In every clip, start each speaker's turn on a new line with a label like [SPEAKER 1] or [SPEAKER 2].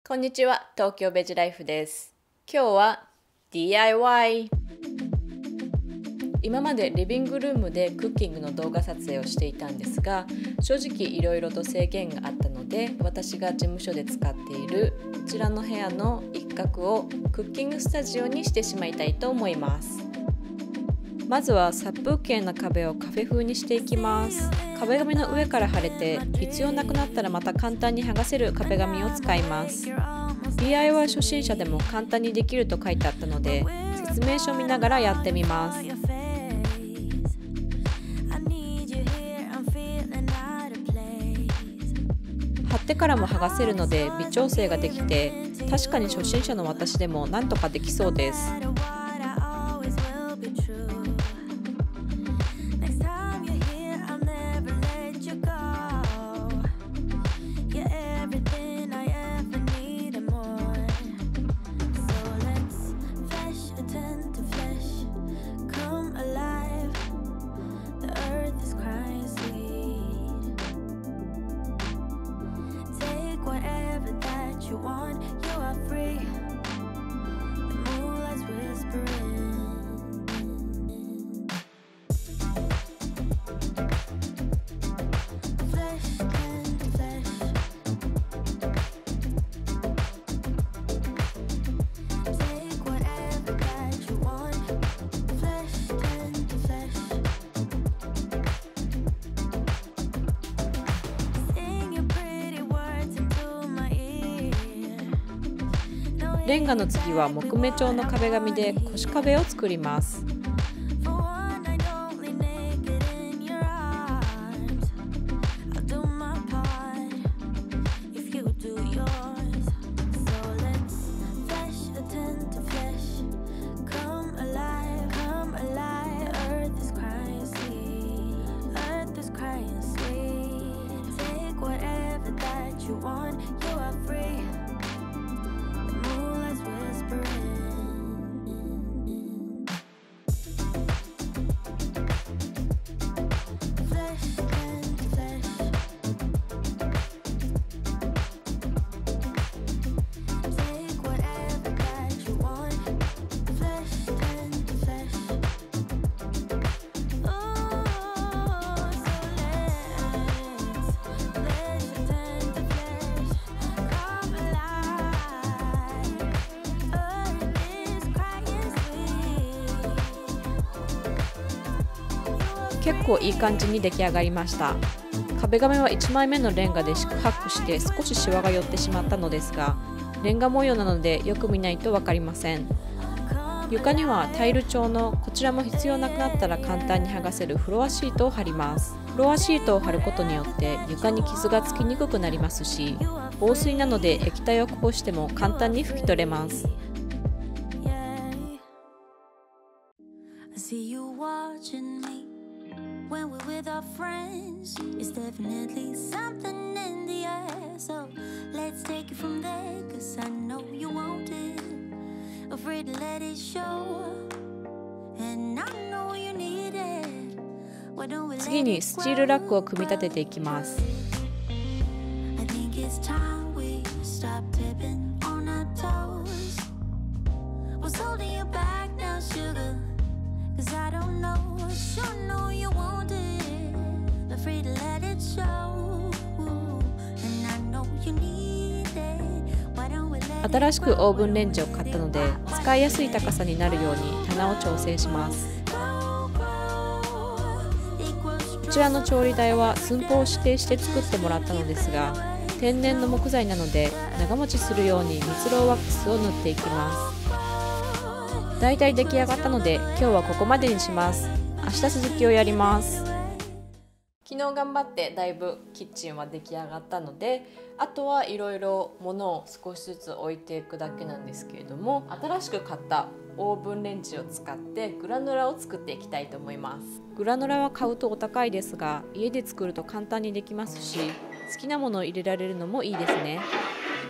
[SPEAKER 1] こんにちは、東京ベジライフです。今日は DIY。今までリビングルームでクッキングの動画撮影をしていたんですが、正直いろいろと制限があったので、私が事務所で使っているこちらの部屋の一角をクッキングスタジオにしてしまいたいと思います。まずは殺風景な壁をカフェ風にしていきます。壁紙の上から貼れて、必要なくなったらまた簡単に剥がせる壁紙を使います。 DIY 初心者でも簡単にできると書いてあったので、説明書を見ながらやってみます。貼ってからも剥がせるので微調整ができて、確かに初心者の私でもなんとかできそうです。レンガの次は木目調の壁紙で腰壁を作ります。結構いい感じに出来上がりました。壁紙は1枚目のレンガで四苦八苦して少しシワが寄ってしまったのですが、レンガ模様なのでよく見ないと分かりません。床にはタイル調の、こちらも必要なくなったら簡単に剥がせるフロアシートを貼ります。フロアシートを貼ることによって床に傷がつきにくくなりますし、防水なので液体をこぼしても簡単に拭き取れます。
[SPEAKER 2] When we're with our friends, it's definitely something in the air. So let's take it from there, 'cause I know you want it. Afraid to let it show, and I know you need it. Why don't we let it grow?
[SPEAKER 1] 次にスチールラックを組み立てていきます。
[SPEAKER 2] I think it's time we stop tipping on our toes. What's holding you back now, sugar? 'Cause I don't know, sure know you want it. Afraid to let it show, and I know you need it. Why don't we let it
[SPEAKER 1] 新しくオーブンレンジを買ったので、使いやすい高さになるように棚を調整します。こちらの調理台は寸法を指定して作ってもらったのですが、天然の木材なので長持ちするように蜜蝋ワックスを塗っていきます。だいたい出来上がったので今日はここまでにします。明日続きをやります。昨日頑張ってだいぶキッチンは出来上がったので、あとはいろいろ物を少しずつ置いていくだけなんですけれども、新しく買ったオーブンレンジを使ってグラノラを作っていきたいと思います。グラノラは買うとお高いですが、家で作ると簡単にできますし、好きなものを入れられるのもいいですね。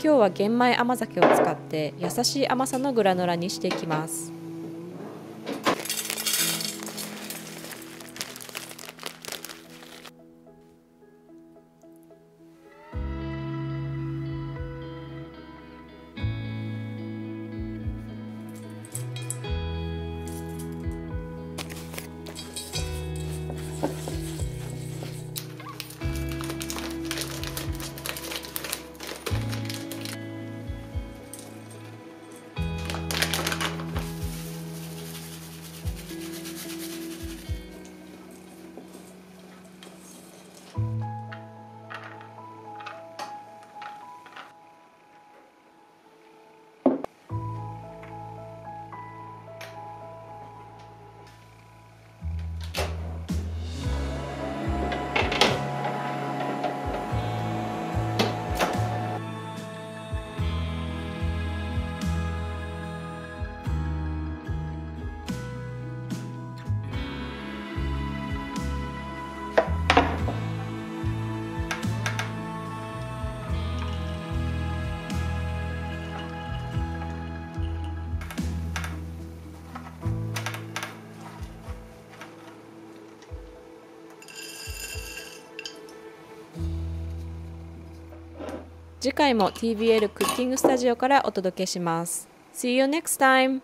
[SPEAKER 1] 今日は玄米甘酒を使って優しい甘さのグラノラにしていきます。次回も TBL クッキングスタジオからお届けします。See you next time!